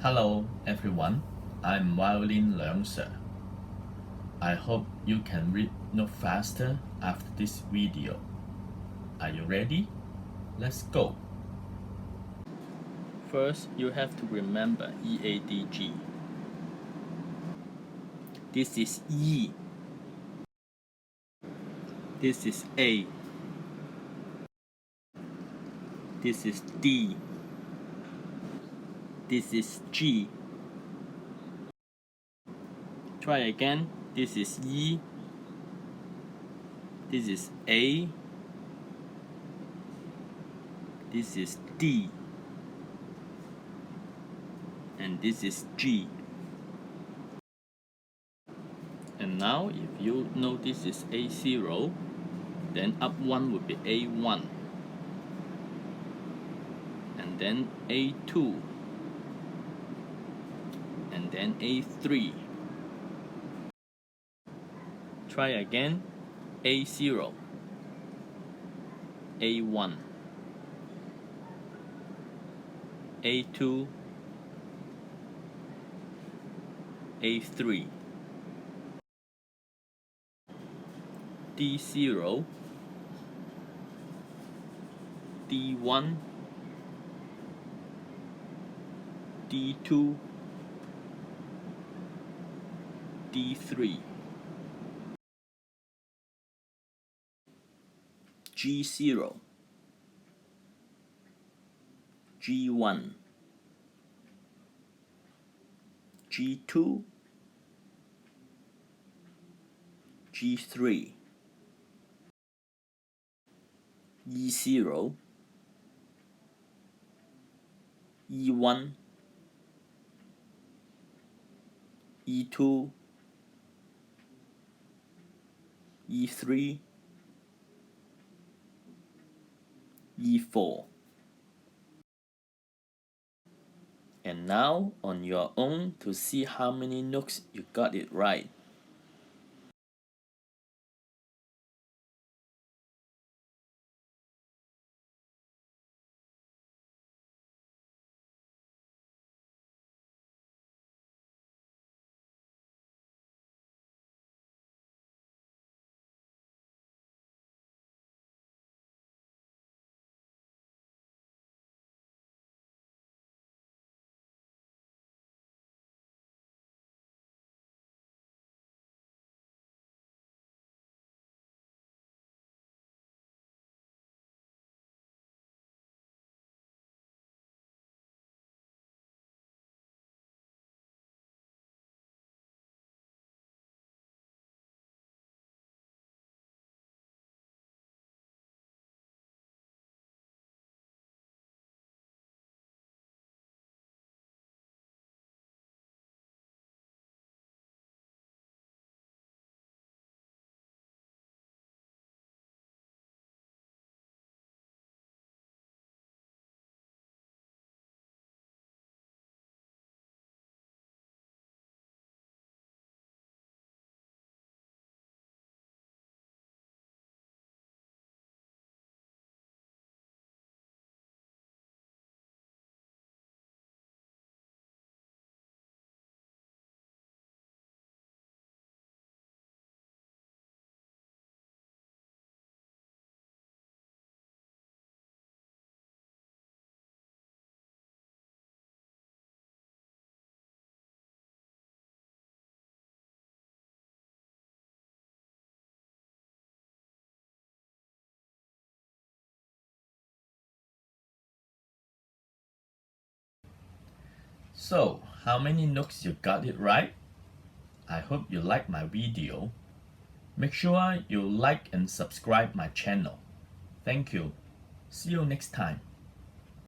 Hello everyone, I'm Violin Leung sir. I hope you can read note faster after this video. Are you ready? Let's go. First, you have to remember EADG. This is E. This is A. This is D. This is G. Try again. This is E. This is A. This is D. And this is G. And now if you know this is A0, then up 1 would be A1. And then A2. And then A3. Try again. A0. A1. A2. A3. D0. D1. D2. D3. G0. G1. G2. G3. E0. E1. E2. E3. E4. And now on your own to see how many notes you got it right. So, how many notes you got it right? I hope you like my video. Make sure you like and subscribe my channel. Thank you. See you next time.